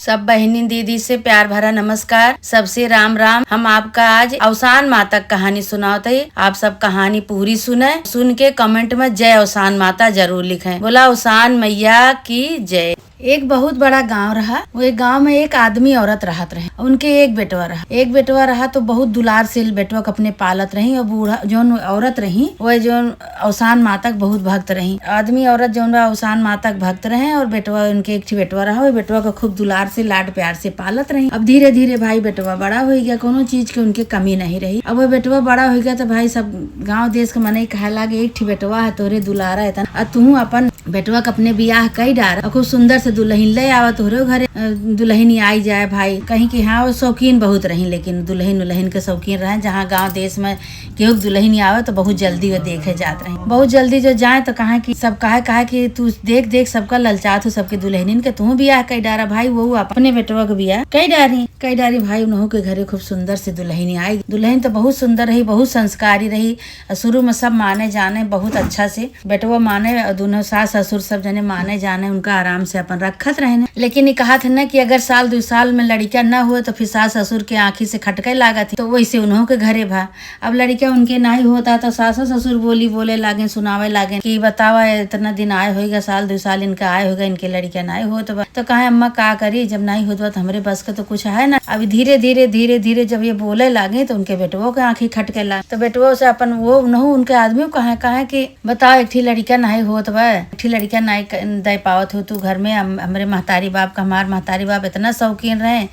सब बहनी दीदी से प्यार भरा नमस्कार। सबसे राम राम। हम आपका आज अवसान माता कहानी सुनाते हैं। आप सब कहानी पूरी सुने, सुन के कमेंट में जय अवसान माता जरूर लिखें। बोला अवसान मैया की जय। एक बहुत बड़ा गांव रहा। वो एक गांव में एक आदमी औरत रहत रहे। उनके एक बेटवा रहा तो बहुत दुलार से बेटवा को अपने पालत रही। और बूढ़ा जोन औरत रही वो जोन अवसान माता के बहुत भक्त रही। आदमी औरत जोन अवसान माता के भक्त रहे और बेटवा उनके एक बेटवा रहा। वो बेटवा को खूब दुलार से लाड प्यार से पालत रही। अब धीरे धीरे भाई बेटवा बड़ा हो गया, कोनो चीज की उनके कमी नहीं रही। अब वो बेटवा बड़ा हो गया तो भाई सब गाँव देश के मने कहे लागे एक बेटवा है तोरे दुलारा है और तू अपन बेटवा के अपने बियाह कई डार खूब सुंदर से दुल्हन ले आवा तोहरे घरे दुल्हन आई जाए भाई। कहीं कि हाँ वो शौकीन बहुत रही, लेकिन दुल्हन के शौकीन रहे। जहाँ गांव देश में केहू दुल्हन आवे तो बहुत जल्दी वो देखे जात रही। बहुत जल्दी जो जाए तो कहा कि सब कहे कि तू देख सबका ललचात हो सबके दुल्हनिन के तू बियाह कई डारा भाई। वो अपने बेटवा के बियाह कई डारी भाई। उन्हों के घरे खूब सुंदर से दुल्हन आई। दुल्हन तो बहुत सुंदर रही, बहुत संस्कारी रही। शुरू में सब माने जाने बहुत अच्छा से बेटवा माने, दोनों सास ससुर सब जने माने जाने उनका आराम से अपन रखत रहे। लेकिन ये कहा था ना कि अगर साल 2 साल में लड़का न हुए तो फिर सास ससुर के आंखी से खटके लागा थी। तो वैसे उन्हों के घरे भा अब लड़का उनके नहीं होता तो सास ससुर बोले लागे सुनावे लागे कि बतावा इतना दिन आए होगा, साल 2 साल इनका आए होगा, इनके लड़का नहीं हो तो कहे अम्मा का करी, जब नहीं होता तो हमारे बस का तो कुछ है ना। अभी धीरे जब ये बोले लागे तो उनके बेटवो के आंखी खटके ला। तो बेटवो से अपन वो नहु उनके आदमी कहे कि बताओ एक लड़का नहीं होत बा, एक लड़का नहीं दे पावत हो तू घर में। हमारे महतारी बाप का, हमार महतारी बाप इतना शौकीन रहे,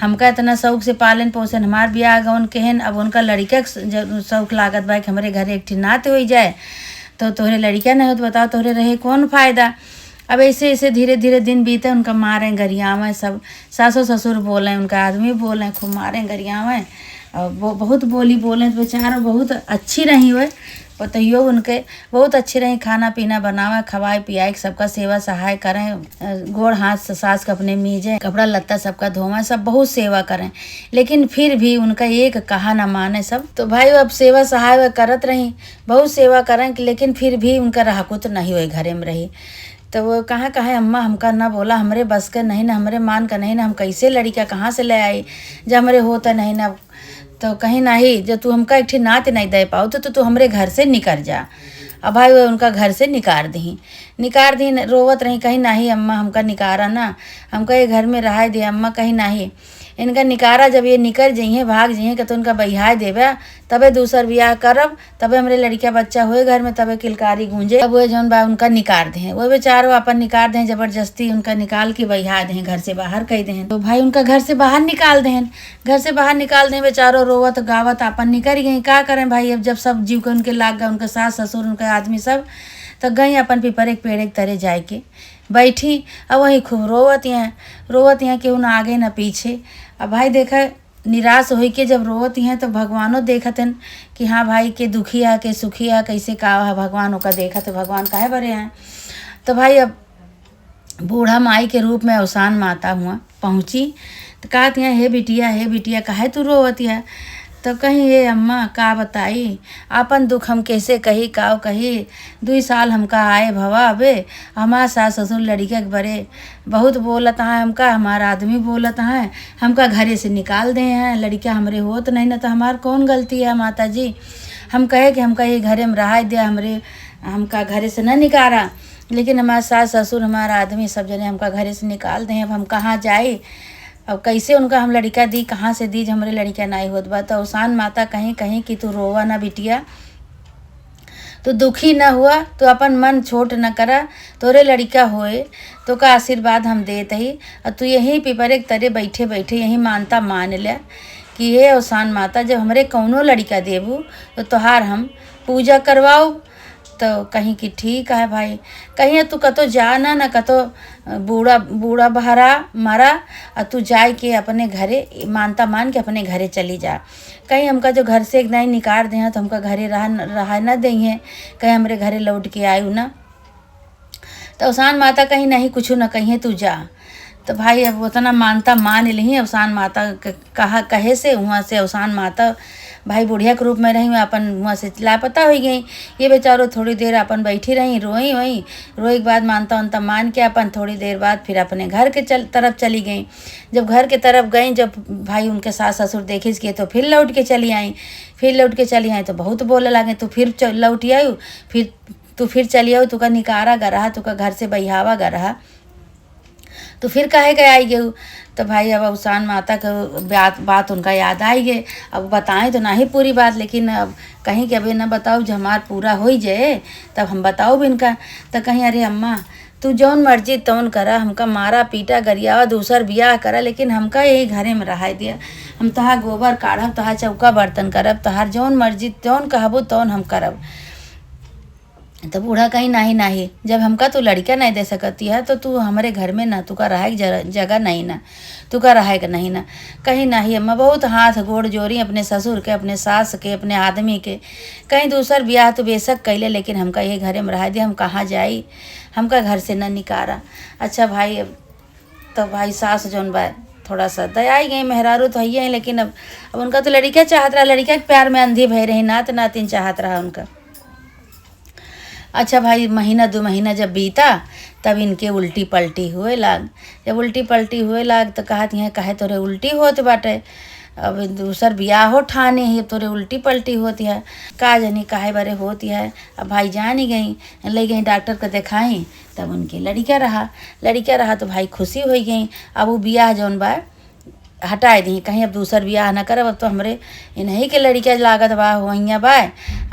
हमका इतना शौक से पालन पोषण हमार बियाह गवन केहन। अब उनका लड़का शौक लागत बा कि हमारे घरे एक नात हो जाए तो तोहरे लड़का नहीं हो तो बताओ तोहरे रहे कौन फायदा। अब ऐसे धीरे दिन बीते। उनका मारे गरियावें सब, सासो ससुर बोले, उनका आदमी बोले, खूब मारे गरियावें और वो बहुत बोले। तो बेचारा बहुत अच्छी रही हुए पतइयो उनके बहुत अच्छी रही। खाना पीना बनावे, खवाए पियाए, सबका सेवा सहाय करें। गोड़ हाथ सास के अपने मीजे, कपड़ा लत्ता सबका धोवे, सब बहुत सेवा करें। लेकिन फिर भी उनका एक कहा ना माने सब। तो भाई अब सेवा सहाय करत रही, बहुत सेवा करें, लेकिन फिर भी उनका रहकुत नहीं हुए घरे में रही। तो वो कहे अम्मा हमका ना बोला, हमरे बस का नहीं ना, हमरे मान का नहीं ना, हम कैसे लड़का कहाँ से ले आई जब हमरे होता नहीं ना। तो कहीं नहीं जब तू हमका एक नात नहीं दे पाओ तो तू हमरे घर से निकल जा। अब भाई वो उनका घर से निकाल दी। रोवत रही, कहीं नहीं अम्मा हमका निकारा ना, हमका ये घर में रहा दे अम्मा, कहीं नहीं इनका निकारा। जब ये निकल जाइए भाग जाइए तो उनका बहिया देवे, तबे दूसर बियाह करब, तबे हमरे लड़का बच्चा हुए घर में, तबे किलकारी गूंजे। अब वो जौन बा उनका निकाल दें, वो बेचारो अपन निकाल दें, जबरदस्ती उनका निकाल के बहिया दें, घर से बाहर कह दें। तो भाई उनका घर से बाहर निकाल दें। बेचारो रोवत गावत अपन निकल गई। का करें भाई, अब जब सब जीव के उनके लाग गए, उनके सास ससुर उनके आदमी सब, तो गई अपन पीपर एक पेड़ एक तरह जाए के बैठी। अब वही खूब रोवत यहाँ केहू ना आगे ना पीछे। अब भाई देखा निराश हो के जब रोवत हैं तो भगवानों देखत हैं कि हाँ भाई के दुखी है के सुखी है कैसे का है, भगवान ओका देखा तो भगवान काहे बरे हैं। तो भाई अब बूढ़ा माई के रूप में अवसान माता हुआ पहुँची तो कहत हैं हे बिटिया काहे तू रोवत है। तो कहीं ये अम्मा का बताई अपन दुख हम कैसे कही 2 साल हमका आए भवा अबे हमारा सास ससुर लड़के के बरे बहुत बोलत है हमका, हमारा आदमी बोलत है हमका घरे से निकाल दे हैं, लड़का हमरे होत नहीं ना तो हमार कौन गलती है माता जी। हम कहे कि हमका ये घरे में रहा दिया, हमका घरे से न निकारा, लेकिन हमारा सास ससुर हमारा आदमी सब जने हमका घरे से निकाल दें। अब हम कहाँ जाए, अब कैसे उनका हम लड़का दी, कहाँ से दी, हमरे लड़का नहीं होत बा। तो अवसान माता कहीं कि तू रोवा ना बिटिया, तो दुखी न हुआ, तो अपन मन छोट न करा, तोरे लड़का होए तो का आशीर्वाद हम देते ही। और तू यहीं पीपर एक तरह बैठे यहीं मानता मान लिया कि हे अवसान माता जब हमरे कौनो लड़का देबू तो तोहार हम पूजा करवाओ। तो कहीं कि ठीक है भाई, कहीं तू कतो जा ना कतो बूढ़ा बहरा मारा और तू जाए के अपने घरे मानता मान के अपने घरे चली जा। कहीं हमका जो घर से एक नहीं निकाल दें तो हमका घरे रहा न दें, कहीं हमरे घरे लौट के आयु ना। तो अवसान माता कहीं नहीं कुछ न कहीं तू जा। तो भाई अब उतना मानता मान ली अवसान माता कहे से वहाँ से अवसान माता भाई बुढ़िया के रूप में रही, अपन मुँह से लापता हो गई। ये बेचारो थोड़ी देर अपन बैठी रही, रोई वहीं, रोए के बाद मानता उनता मान के अपन थोड़ी देर बाद फिर अपने घर के तरफ चली गई। जब घर के तरफ गई, जब भाई उनके सास ससुर देखे किए तो फिर लौट के चली आई। तो बहुत बोले लगे, तो फिर लौट आई, फिर तू फिर चली आओ, तुका निकारा गा रहा, तुका घर से बहियावा गा रहा, तो फिर काहे के आई गई। तो भाई अब अवसान माता का बात उनका याद आई गए। अब बताएं तो नहीं पूरी बात, लेकिन अब कहीं कि अभी न बताओ, जब हमार पूरा हो जाए तब हम बताओ भी इनका। तो कहीं अरे अम्मा तू जौन मर्जी तौन करा, हमका मारा पीटा गरियावा, दूसर बियाह करा, लेकिन हमका यही घरे में रहा दिया। हम तहार गोबर काढ़ब, तहार चौका बर्तन करब, तहार जौन मर्जी तौन कहबो तौन हम करब। तो बूढ़ा कहीं नाही, जब हमका तू लड़का नहीं दे सकती है तो तू हमारे घर में ना, तुका रहा जगह नहीं ना, तुका रहा नहीं ना, कहीं नहीं। अम्मा बहुत हाथ गोड़ जोड़ी अपने ससुर के, अपने सास के, अपने आदमी के। कहीं दूसर ब्याह तो बेशक कैले, लेकिन हमका ये घरे में रहा दिया, हम कहाँ जाई, हमका घर से न निकारा। अच्छा भाई, अब तो भाई सास जौन बा थोड़ा सा दयाई गई, मेहरारू तो है, लेकिन अब उनका तो लड़का चाहत रहा, लड़का के प्यार में अंधी भय रही, नात नातिन चाहत रहा उनका। अच्छा भाई, महीना 2 महीना जब बीता तब इनके उल्टी पलटी हुए लाग। जब उल्टी पलटी हुए लाग तो कहत हैं काहे तोरे उल्टी होत बाटे, अब दूसर बियाह हो ठाने ही तोरे उल्टी पलटी होती है, का जानी काहे बारे होती है। अब भाई जान ही गई, ले गई डॉक्टर को दिखाई, तब उनके लड़का रहा तो भाई खुशी हो गई। अब वो बियाह जौन बा हटाए दी, कहीं अब दूसर बियाह ना करब, अब तो हमरे इन्हीं के लड़का लागत बा वहीं बा।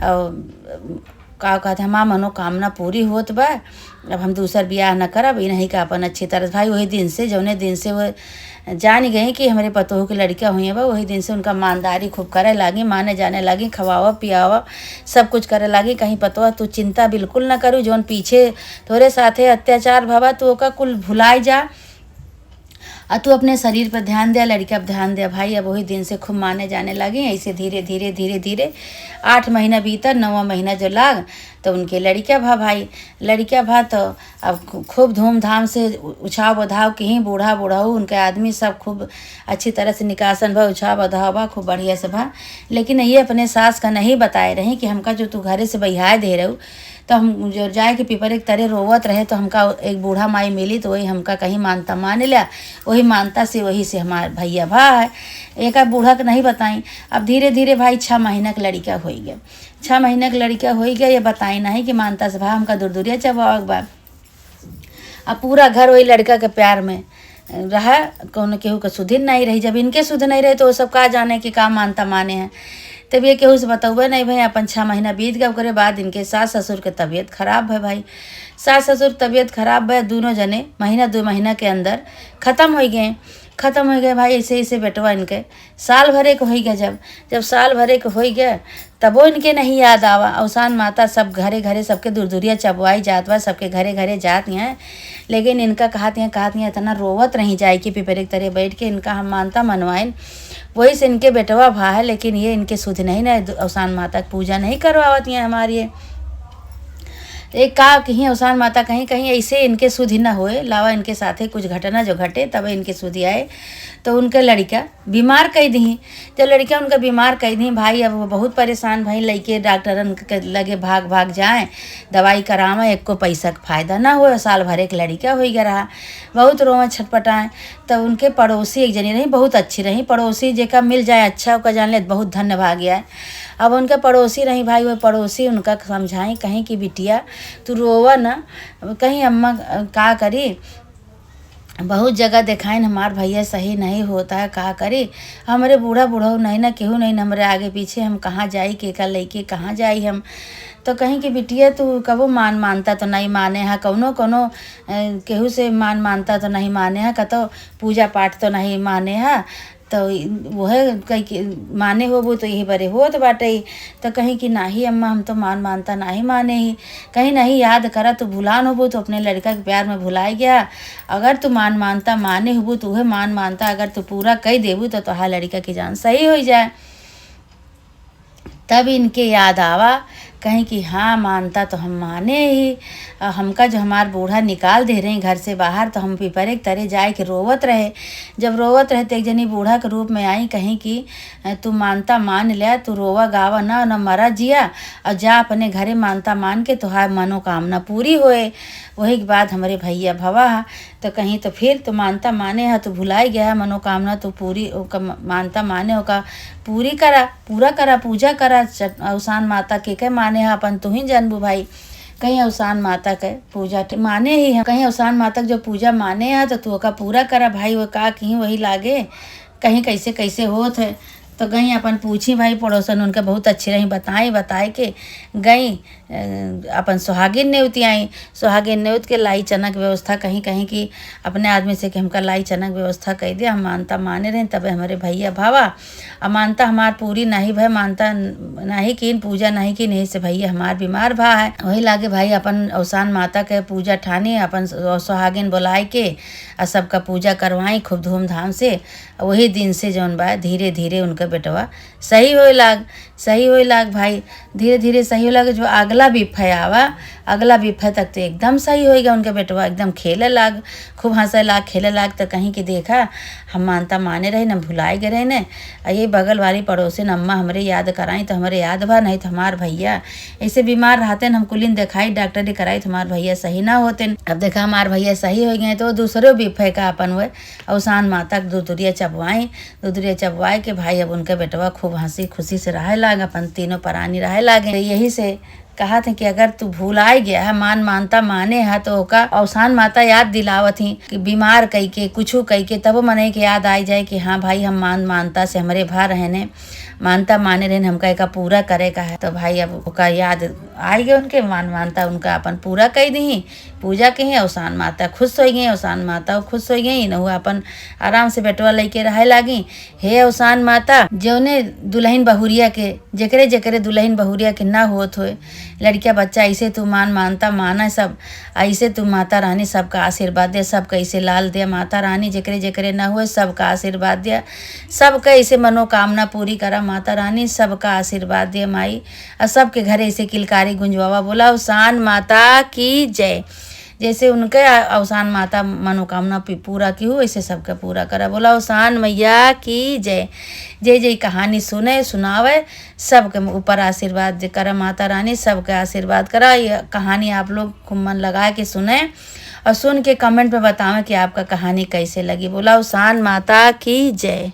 और का कहते हैं, माँ मनोकामना पूरी होत बा, अब हम दूसर बियाह न करब, इन्हीं का अपन अच्छी तरह। भाई वही दिन से, जौने दिन से वो जान गए कि हमारे पतोह के लड़का हुई बा, वही दिन से उनका मानदारी खूब करे लागी, माने जाने लगी, खवावा पियावा सब कुछ करे लागी। कहीं पतोह तू चिंता बिल्कुल न करू, जौन पीछे तोरे साथे अत्याचार भवा तू ओका कुल भुलाई जा, और तू अपने शरीर पर ध्यान दे, लड़का पर ध्यान दे। भाई अब वही दिन से खूब माने जाने लगी। ऐसे धीरे धीरे 8 महीना बीता, 9वां महीना जो लाग तो उनके लड़का भा तो अब खूब धूमधाम से उछाव बधाव के ही बूढ़ा बूढ़ाऊ उनके आदमी सब खूब अच्छी तरह से निकासन भा, उछाव बधाव भा खूब बढ़िया से भा। लेकिन ये अपने सास का नहीं बताए रहे कि हमका जो तू घरे से बहियाए दे रहू, तो हम जो जाए के पीपर एक तरह रोवत रहे, तो हमका एक बूढ़ा माई मिली, तो वही हमका कहीं मानता मान लिया, वही मानता से वही से हमारे भैया भा है। एक बूढ़ा के नहीं बताई। अब धीरे धीरे भाई 6 महीना का लड़का हो गया, 6 महीना का लड़का हो गया। ये बताई नहीं कि मानता से भा हमका दूर चबावक बा। अब पूरा घर वही लड़का के प्यार में रहा, कौन केहू का सुधिर नहीं रही। जब इनके सुध नहीं रहे तो वो सब का जाने कि का मानता माने हैं। तब ये केहू से बताऊबे नहीं भाई। अपन 6 महीना बीत गया, ओकरे बाद इनके सास ससुर के तबीयत खराब है भाई। सास ससुर तबीयत खराब है, दोनों जने महीना 2 महीना के अंदर ख़त्म हो गए भाई। ऐसे बेटवा इनके साल भरे को हो गया। जब साल भरे को हो गया तब वो इनके नहीं याद आवा। अवसान माता सब घरे सबके दूरिया चबवाई जात बा, सबके घरे जात हैं। लेकिन इनका कहती हैं इतना रोवत नहीं जाए कि पिपर एक तरह बैठ के इनका हम मानता मनवाइन। वही से इनके बेटवा भा है, लेकिन ये इनके सुध नहीं ना अवसान माता की पूजा नहीं करवावती हैं हमारी। एक का कहीं अवसान माता कहीं ऐसे इनके सुधी न होए लावा, इनके साथे कुछ घटना जो घटे तब इनके सुधी आए। तो उनके लड़का बीमार कह दी। जब लड़का उनका बीमार कह दी भाई, अब वो बहुत परेशान भाई। लड़के डॉक्टरन के लगे भाग जाए, दवाई करावे, एक को पैसा का फायदा ना हो। साल भर एक लड़का हो गया रहा, बहुत रोवा छटपटाएँ। तब उनके पड़ोसी एक जनी रही, बहुत अच्छी रही पड़ोसी, जेका मिल जाए अच्छा ओका जान ले बहुत धन्य भाग गया है। अब उनके पड़ोसी रही भाई, वो पड़ोसी उनका समझाई कहीं कि बिटिया तू रोवा ना, कहीं अम्मा का करी, बहुत जगह दिखाइन हमार भैया सही नहीं होता है, कहा करी। हमारे बूढ़ा नहीं ना केहू नहीं, हमारे आगे पीछे हम कहाँ जाई, के का लेके कहाँ जाई हम। तो कहीं कि बिटिया तू कबो मानता तो नहीं माने है, कौनो केहू से मानता तो नहीं माने है, कतो पूजा पाठ तो नहीं माने है। तो वह कहीं माने हो वो तो यही बरे होत बाटे। तो कहीं कि नाही अम्मा हम तो मानता नहीं माने ही, कहीं नहीं याद करा तो भुलान होबो तो अपने लड़का के प्यार में भुलाई गया। अगर तू मानता माने होबो तो वह मानता अगर तू पूरा कह देबू तो तोहार लड़का की जान सही हो जाए। तब इनके याद आवा कहीं कि हाँ मानता तो हम माने ही। हमका जो हमार बूढ़ा निकाल दे रहे घर से बाहर, तो हम पिपरे के तरे जाए के रोवत रहे। जब रोवत रहे तो एक जनी बूढ़ा के रूप में आई, कहीं कि तू मानता मान लिया, तू रोवा गावा ना न मरा जिया, और जा अपने घरे मानता मान के तुहार मनोकामना पूरी होए। वही के बाद हमारे भैया भवा तो कहीं तो फिर तो मानता माने है तो भुलाई गया है, मनोकामना तो पूरी मानता माने होगा पूरी करा, पूरा करा, पूजा करा। अवसान माता के माने है अपन तू ही जानबू भाई। कहीं अवसान माता के पूजा माने ही है, कहीं अवसान माता के जो पूजा माने है तो तू का पूरा करा भाई। वो का कहीं वही लागे, कहीं कैसे कैसे होत है। तो गई अपन पूछी भाई पड़ोसन, उनके बहुत अच्छी रही, बताए के गई अपन सुहागिन नेवती आई। सुहागिन नेवत के लाई चना की व्यवस्था कहीं कहीं की अपने आदमी से कि हमका लाई चना की व्यवस्था कह दिया। हम मानता माने रहे, तब हमारे भैया भावा अमानता हमार पूरी नहीं भय, मानता नहीं किन पूजा नहीं की, नहीं से भैया हमार बीमार भा है। वही लागे भाई अपन अवसान माता के पूजा ठानी, अपन सुहागिन बुलाए के और सबका पूजा करवाई खूब धूमधाम से। वही दिन से जौन बा धीरे धीरे उनका बेटवा सही होए लाग भाई। धीरे धीरे सही हो लाग। जो अगला बिफे आवा, अगला बिफे तक तो एकदम सही हो गया उनका बेटवा, एकदम खेले लाग, खूब हंसे लाग, खेले लाग। तो कहीं कि देखा हम मानता माने रहे न भुलाए गए रहे न। ये बगल वाली पड़ोसिन अम्मा हमरे याद कराई तो हमारे याद भा, नहीं तो हमार भैया ऐसे बीमार रहते न, हम कुलिन दिखाई डॉक्टरी कराई तो हमार भैया सही ना होते। अब देखा हमार भैया सही हो गए तो दूसरे बिफे का अपन हुए अवसान माता के दूधुरिया चबवाए के भाई। अब उनके बेटवा खूब हंसी खुशी से रहे लाग, अपन तीनों प्राणी रहे लागे। यही से कहा थे कि अगर तू भूलाए गया है मानता माने है तो ओका अवसान माता याद दिलावत ही कि बीमार कई के कुछ कई के तब मने के याद आई जाए कि हाँ भाई हम मानता से हमारे भा रहने मानता माने रहने हमका एका पूरा करे का है। तो भाई अब ओका याद आई गए उनके मानता उनका अपन पूरा कही दी, पूजा के ही अवसान माता खुश हो गई। अवसान माता खुश हो गई न, अपन आराम से बेटवा लेके रहे लागी। हे अवसान माता जौने दुल्हन बहुरिया के जकरे जकरे दुल्हन बहुरिया के ना होत होए लड़किया बच्चा, ऐसे तू मानता माना सब, ऐसे तू माता रानी सबका आशीर्वाद दे, सबका ऐसे लाल दे माता रानी, जकरे जकरे ना हुए सबका आशीर्वाद दिया, सबका ऐसे मनोकामना पूरी करा माता रानी, सबका आशीर्वाद दे माई। और सबके घरे ऐसे किलकारी गुंजवावा बोला अवसान माता की जय। जैसे उनके अवसान माता मनोकामना पूरा की हो वैसे सबका पूरा करा, बोला अवसान मैया की जय। जय जय कहानी सुनावे सबके ऊपर आशीर्वाद करा माता रानी, सबके आशीर्वाद करा। ये कहानी आप लोग खूब मन लगा के सुने और सुन के कमेंट में बतावें कि आपका कहानी कैसे लगी। बोला अवसान माता की जय।